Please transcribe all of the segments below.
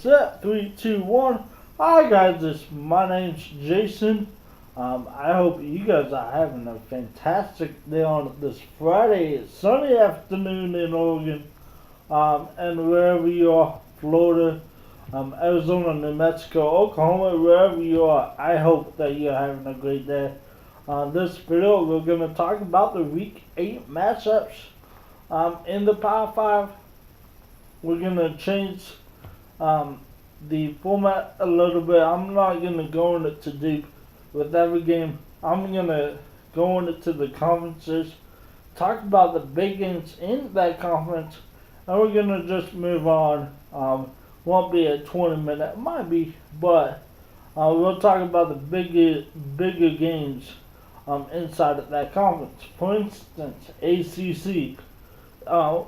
Set 3, 2, 1. Hi guys, my name's Jason. I hope you guys are having a fantastic day on this Friday, sunny afternoon in Oregon, and wherever you are, Florida, Arizona, New Mexico, Oklahoma, wherever you are. I hope that you're having a great day. On this video, we're going to talk about the Week 8 matchups in the Power 5. We're going to change the format a little bit. I'm not going to go into too deep with every game. I'm going to go into the conferences, talk about the big games in that conference, and we're going to just move on. Won't be a 20-minute, might be, but we'll talk about the bigger games inside of that conference. For instance, ACC.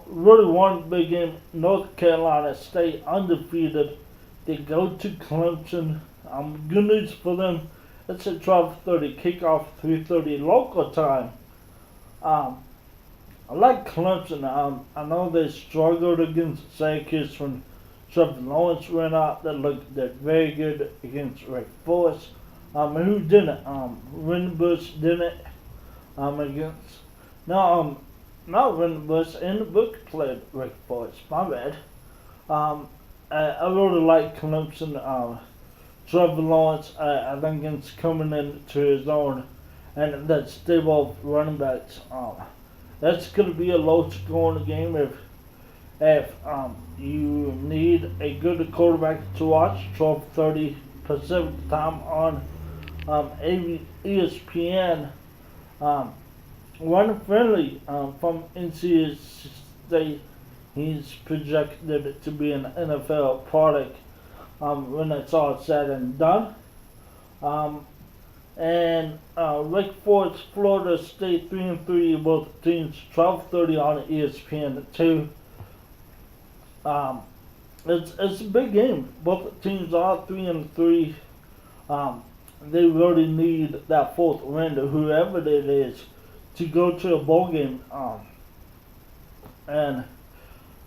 Really one big game. North Carolina State undefeated. They go to Clemson. Good news for them. It's at 12:30 kickoff, 3:30 local time. I like Clemson. I know they struggled against Syracuse when Trevor Lawrence went out. They're very good against Wake Forest. Who didn't? Winbush didn't. Against no. Not Winbush. In the book played Wake Forest. My bad. I really like Clemson. Trevor Lawrence, I think it's coming into his own, and that stable of running backs. That's going to be a low-scoring game if you need a good quarterback to watch. 12:30 Pacific time on ESPN. One friendly from NCAA State. He's projected to be an NFL product when it's all said and done. And Wake Forest, Florida State, 3-3, both teams, 12:30 on ESPN2. It's a big game. Both teams are 3-3. They really need that fourth win, whoever it is, to go to a bowl game. And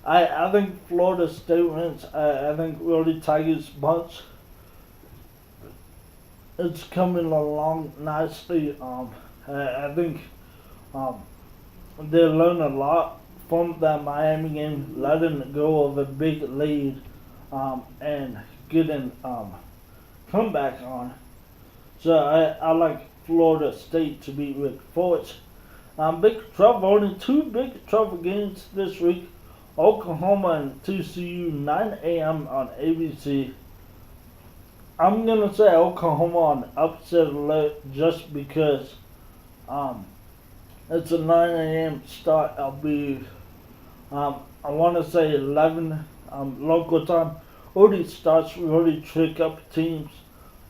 I think Florida State wins. I think really Tigers bunch. It's coming along nicely. I think they learned a lot from that Miami game, letting go of a big lead and getting comeback on. So I like Florida State to beat Wake Forest. Big trouble, only two big trouble games this week. Oklahoma and TCU, 9 a.m. on ABC. I'm going to say Oklahoma on upset alert just because it's a 9 a.m. start. I'll be, I want to say 11 local time. Early starts really trick up teams.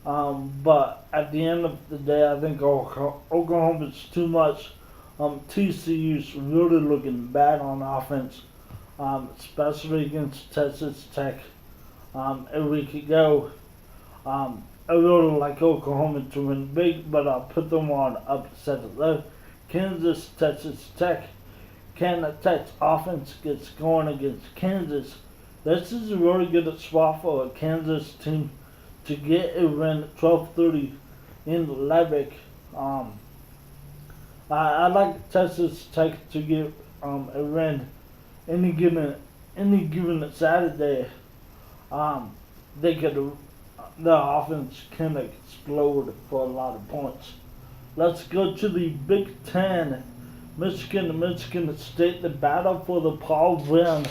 But at the end of the day, I think Oklahoma's too much. TCU's really looking bad on offense. Especially against Texas Tech a week ago. I really like Oklahoma to win big, but I'll put them on upset alert. Kansas, Texas Tech. Kansas Tech's offense gets going against Kansas. This is a really good spot for a Kansas team to get a win at 12:30 in Lubbock. I like Texas Tech to get a win any given Saturday. The offense can explode for a lot of points. Let's go to the Big Ten. Michigan State, the battle for the Paul Brown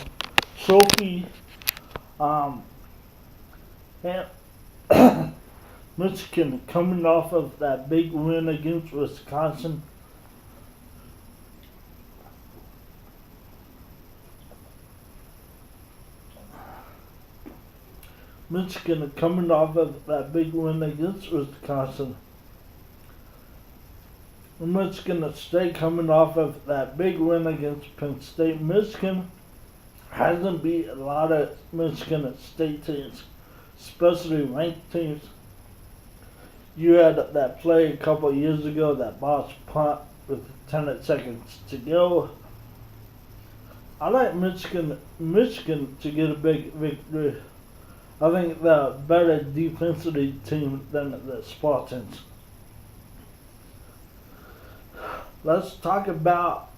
Trophy. And Michigan coming off of that big win against Wisconsin. Michigan coming off of that big win against Wisconsin. Michigan State coming off of that big win against Penn State. Michigan hasn't beat a lot of Michigan State teams, especially ranked teams. You had that play a couple of years ago, that boss punt with 10 seconds to go. I like Michigan to get a big victory. I think they're a better defensively team than the Spartans. Let's talk about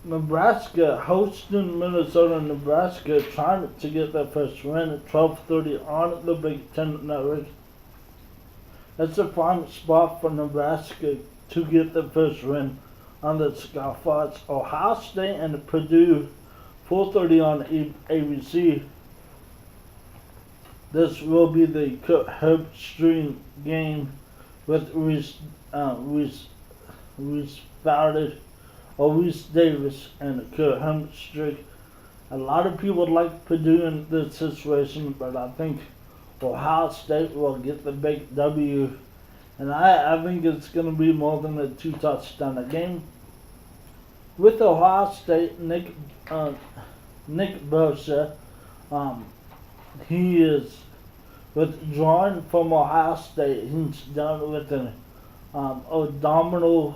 Nebraska hosting Minnesota. Nebraska trying to get their first win at 12:30 on the Big Ten Network. That's a prime spot for Nebraska to get the first win on the Skyfox. Ohio State and Purdue, 4:30 on ABC. This will be the Herbstreit game with Reese Davis and Kurt Herbstreit. A lot of people like Purdue in this situation, but I think Ohio State will get the big W, and I think it's going to be more than a 2-touchdown game. With Ohio State, Nick Bosa, he is withdrawing from Ohio State. He's done with an abdominal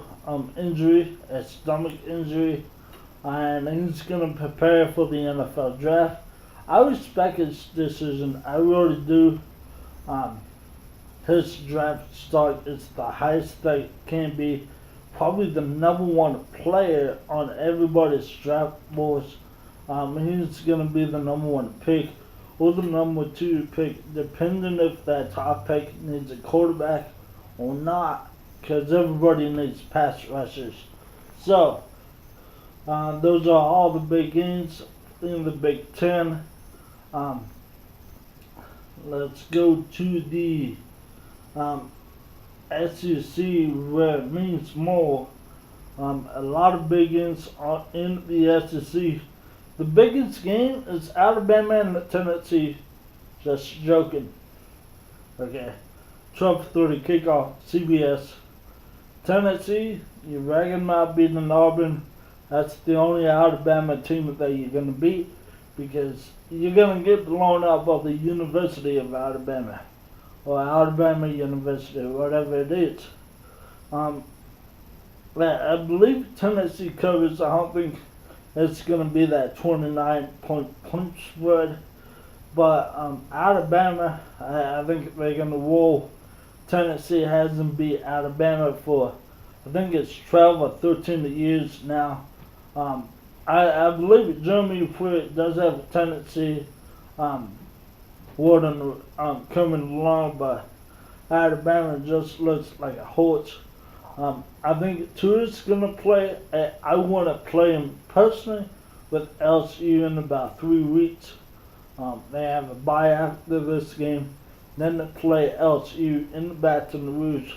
injury, a stomach injury, and he's going to prepare for the NFL draft. I respect his decision. I really do. His draft stock is the highest that can be. Probably the number one player on everybody's draft boards. He's going to be the number one pick or the number two pick, depending if that top pick needs a quarterback or not, because everybody needs pass rushers. So, those are all the big games in the Big Ten. Let's go to the SEC, where it means more. A lot of big games are in the SEC. The biggest game is Alabama and Tennessee. Just joking. Okay. 12:30 kickoff, CBS. Tennessee, you reckon about beating Auburn. That's the only Alabama team that you're going to beat, because you're going to get blown up by the University of Alabama, or Alabama University, whatever it is. I believe Tennessee covers. I don't think it's going to be that 29-point spread. But Alabama, I think they're going to roll. Tennessee hasn't beat Alabama for, I think it's 12 or 13 years now. I believe Jeremy Pruitt does have a tendency coming along, but Alabama just looks like a horse. I think Tua's going to play. I want to play him personally with LSU in about 3 weeks. They have a bye after this game. Then they play LSU in the Baton Rouge.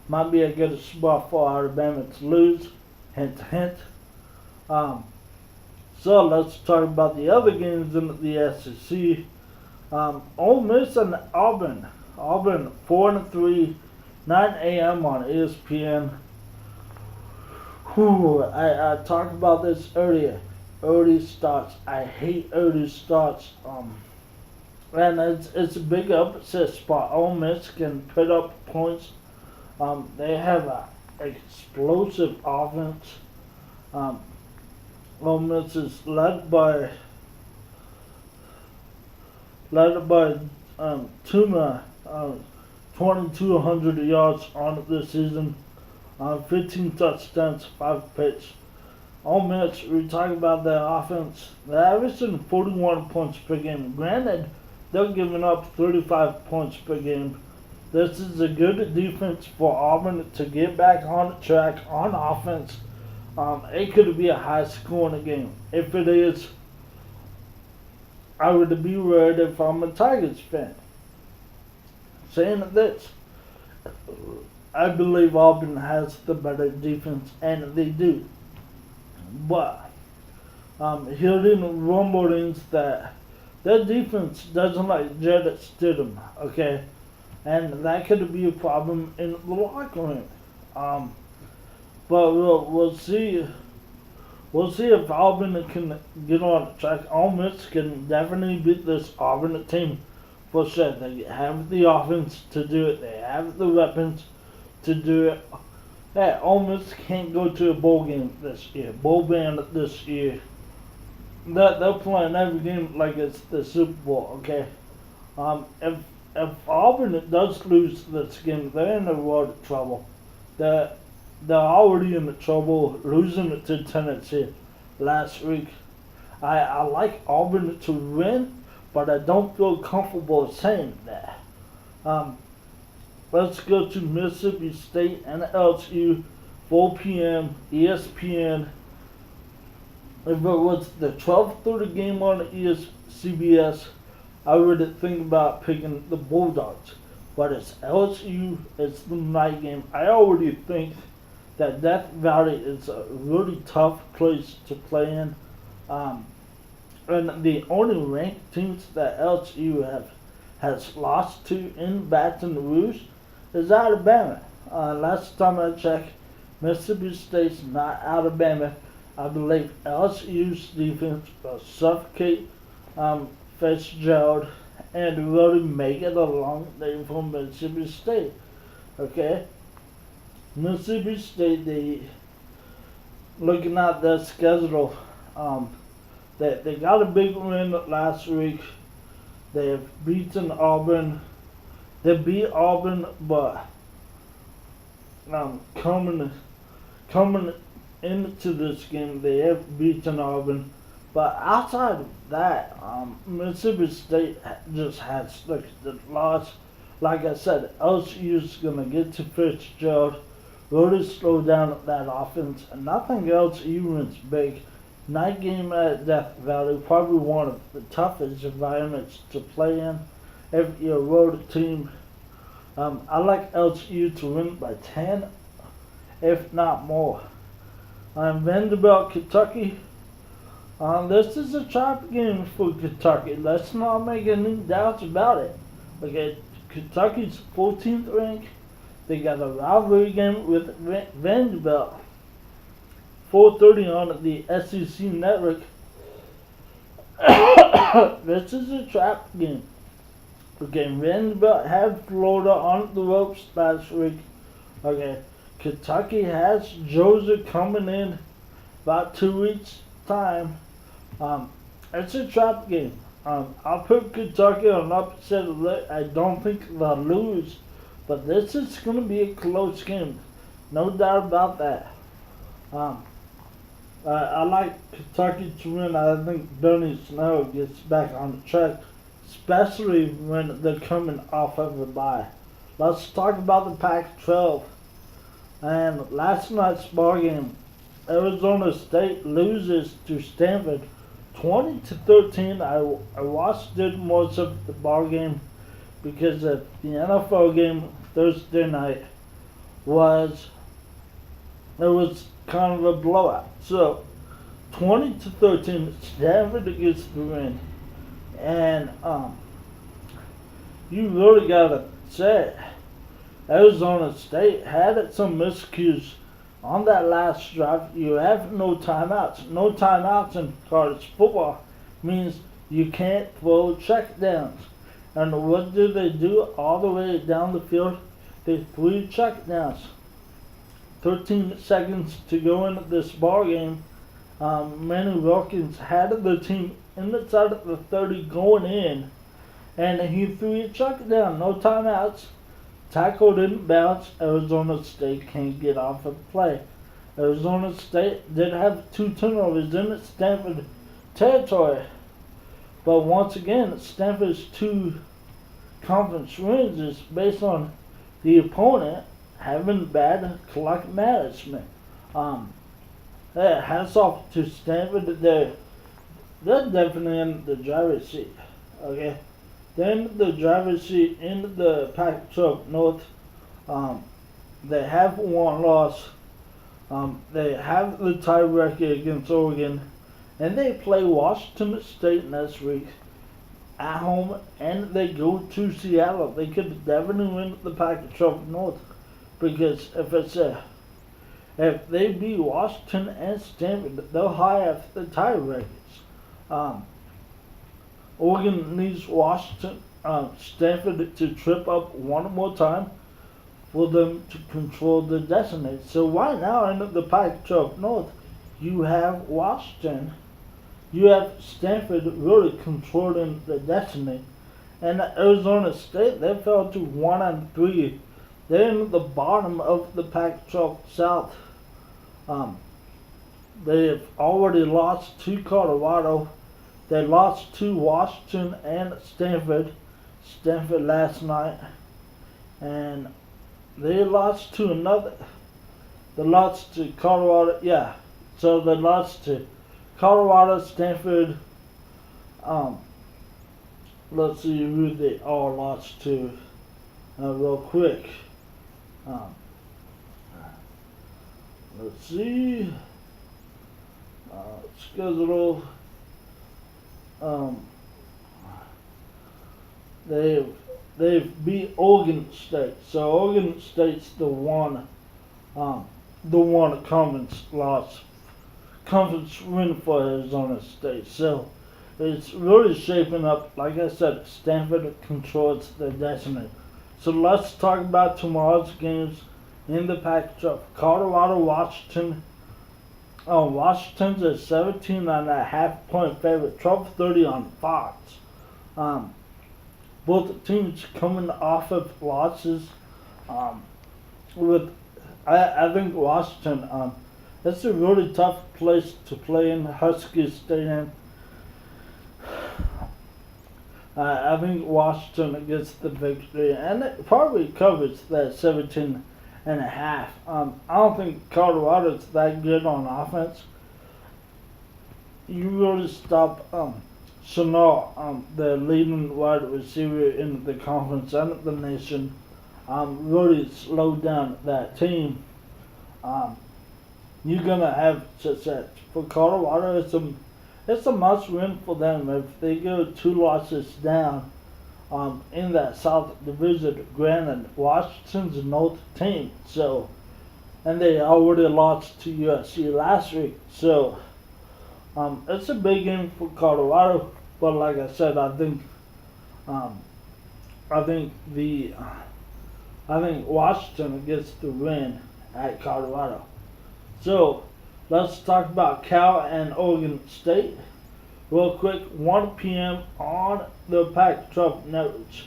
Might be a good spot for Alabama to lose. Hint, hint. So let's talk about the other games in the SEC. Ole Miss and Auburn. Auburn 4-3, 9 a.m. on ESPN. I talked about this earlier. Early starts. I hate early starts. And it's a big upset spot. Ole Miss can put up points. They have an explosive offense. Ole Miss is led by Tuma, 2,200 yards on this season, 15 touchdowns, 5 picks. Ole Miss, we talk about their offense. They're averaging 41 points per game. Granted, they're giving up 35 points per game. This is a good defense for Auburn to get back on the track on offense. It could be a high-scoring game. If it is, I would be worried if I'm a Tigers fan. Saying this, I believe Auburn has the better defense, and they do. But hearing rumblings that their defense doesn't like Jarrett Stidham, okay? And that could be a problem in the locker room. But we'll see. We'll see if Auburn can get on track. Ole Miss can definitely beat this Auburn team for sure. They have the offense to do it. They have the weapons to do it. Hey, Ole Miss can't go to a bowl game this year. Bowl band this year. They're playing every game like it's the Super Bowl, okay? If Auburn does lose this game, they're in a world of trouble. They're, they're already in the trouble losing it to Tennessee last week. I like Auburn to win, but I don't feel comfortable saying that. Um, let's go to Mississippi State and LSU, 4 p.m. ESPN. If it was the 12:30 game on CBS, I would think about picking the Bulldogs. But it's LSU, it's the night game. I already think that Death Valley is a really tough place to play in. And the only ranked teams that LSU has lost to in Baton Rouge is Alabama. Last time I checked, Mississippi State's not Alabama. I believe LSU's defense will suffocate Fitzgerald and really make it a long day for Mississippi State. Okay? Mississippi State, looking at their schedule, they got a big win last week. They have beaten Auburn. They beat Auburn, but coming into this game, they have beaten Auburn. But outside of that, Mississippi State just has the loss. Like I said, LSU's going to get to Fitzgerald, really slow down that offense, and nothing else wins big. Night game at Death Valley, probably one of the toughest environments to play in if you're a road team. I like LSU to win by 10, if not more. Vanderbilt, Kentucky. This is a trap game for Kentucky. Let's not make any doubts about it. Okay, Kentucky's 14th ranked. They got a rivalry game with Vanderbilt. 4:30 on the SEC network. This is a trap game. Okay, Vanderbilt had Florida on the ropes last week. Okay, Kentucky has Georgia coming in about 2 weeks' time. It's a trap game. I'll put Kentucky on upset alert. I don't think they'll lose, but this is going to be a close game. No doubt about that. I like Kentucky to win. I think Bernie Snow gets back on the track, especially when they're coming off of a bye. Let's talk about the Pac-12. And last night's ball game, Arizona State loses to Stanford 20-13. I watched it most of the ball game because of the NFL game Thursday night was kind of a blowout. So 20-13, Stanford gets the win, and you really gotta say Arizona State had some miscues on that last drive. You have no timeouts. No timeouts in college football means you can't throw checkdowns. And what do they do all the way down the field? They threw checkdowns. 13 seconds to go in this ball game. Manny Wilkins had the team inside of the 30 going in, and he threw a checkdown. No timeouts. Tackle didn't bounce. Arizona State can't get off of play. Arizona State did have 2 turnovers in Stanford territory. But once again, Stanford's 2 conference wins is based on the opponent having bad clock management. Hats off to Stanford. They're definitely in the driver's seat. Okay. Then the driver's seat in the Pac-12 North. They have 1 loss. They have the tiebreaker against Oregon, and they play Washington State next week at home, and they go to Seattle. They could definitely win the Pac-12 North because if they beat Washington and Stanford, they'll have the tiebreakers. Oregon needs Stanford to trip up one more time for them to control the destiny. So right now in the Pac-12 North, you have Washington, you have Stanford really controlling the destiny, And Arizona State, they fell to 1-3. They're in the bottom of the Pac-12 South. They have already lost to Colorado. They lost to Washington and Stanford. Stanford last night. And they lost to another. They lost to Colorado. Yeah. So they lost to Colorado, Stanford. Let's see who they all lost to real quick. Let's see. Schedule. They've beat Oregon State. So Oregon State's the one conference loss, conference win for Arizona State. So it's really shaping up. Like I said, Stanford controls their destiny. So let's talk about tomorrow's games in the Pac-12. Colorado, Washington. Washington's a 17.5 point favorite, 12:30 on Fox. Both teams coming off of losses. I think Washington. It's a really tough place to play in, Husky Stadium. I think Washington gets the victory, and it probably covers that 17.5. I don't think Colorado's that good on offense. You really stop Chanel, the leading wide receiver in the conference and the nation, really slow down that team. You're gonna have success. For Colorado, it's a must win for them. If they go 2 losses down in that South Division, granted, Washington's a North team, so, and they already lost to USC last week, so it's a big game for Colorado. But like I said, I think Washington gets the win at Colorado. So let's talk about Cal and Oregon State real quick. 1 p.m. on the Pac-12 networks.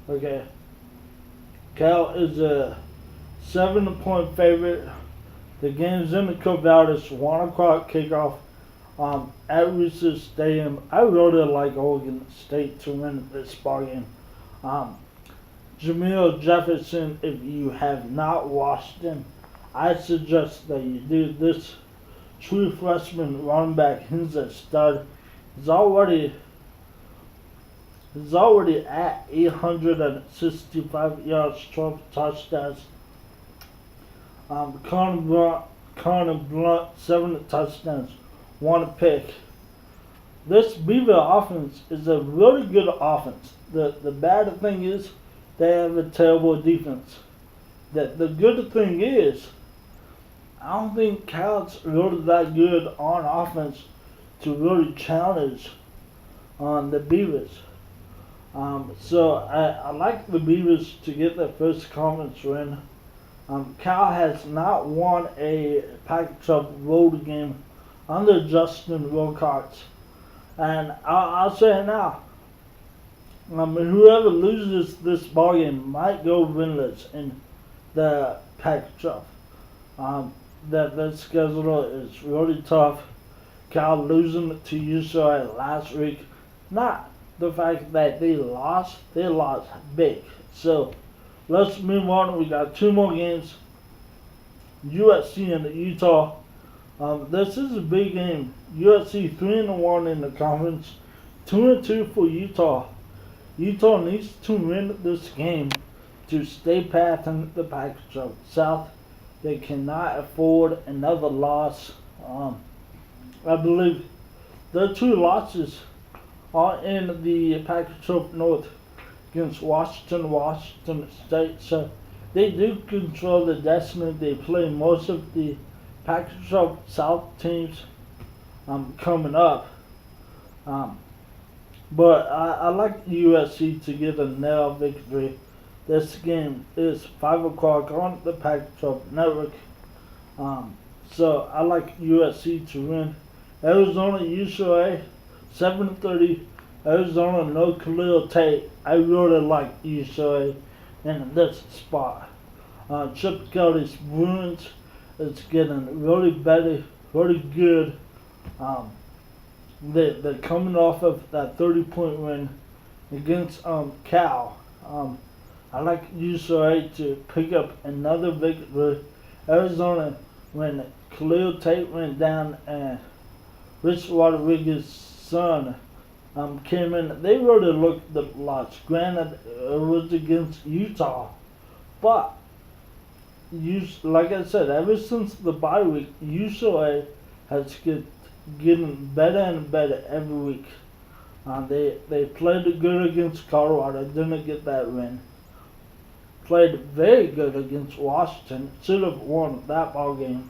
Okay. Cal is a 7-point favorite. The game's in the Corvallis, 1 o'clock kickoff at Reese's Stadium. I really like Oregon State to win this ball game. Jamil Jefferson, if you have not watched him, I suggest that you do. This true freshman running back, he's a stud. He's already at 865 yards, 12 touchdowns. Connor Blunt, 7 touchdowns, 1 pick. This Beaver offense is a really good offense. The bad thing is they have a terrible defense. The good thing is, I don't think Cal's really that good on offense to really challenge on the Beavers. So I like the Beavers to get their first conference win. Cal has not won a Pac-12 road game under Justin Wilcox. And I'll say it now. Whoever loses this ball game might go winless in the Pac-12. That schedule is really tough. Cal losing to UCLA last week, not the fact that they lost big. So let's move on. We got 2 more games. USC and Utah. This is a big game. USC 3-1 in the conference, 2-2 for Utah. Utah needs to win this game to stay path in the Pac-12 South. They cannot afford another loss. I believe their 2 losses are in the Pac-12 North against Washington State. So they do control the destiny. They play most of the Pac-12 South teams coming up. But I like USC to get a nail victory. This game is 5 o'clock on the Pac-12 network. So I like USC to win. Arizona, UCLA, 7:30. Arizona, no Khalil Tate. I really like UCLA in this spot. Chip Kelly's Bruins is getting really better, really good. Um, they're coming off of that 30-point win against Cal. I like UCLA to pick up another victory. Arizona, when Khalil Tate went down and Rich Rodriguez's son came in, they really looked the lost. Granted, it was against Utah, but like I said, ever since the bye week, UCLA has getting better and better every week. They played good against Colorado, didn't get that win. Played very good against Washington, should have won that ball game.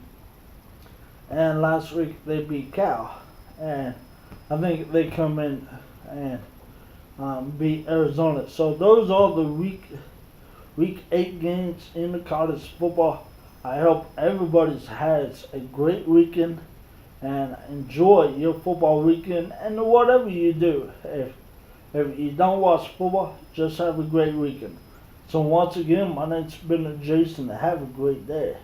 And last week they beat Cal, and I think they come in and beat Arizona. So those are the week 8 games in the college football. I hope everybody has a great weekend and enjoy your football weekend and whatever you do. If you don't watch football, just have a great weekend. So once again, my name's been Jason. Have a great day.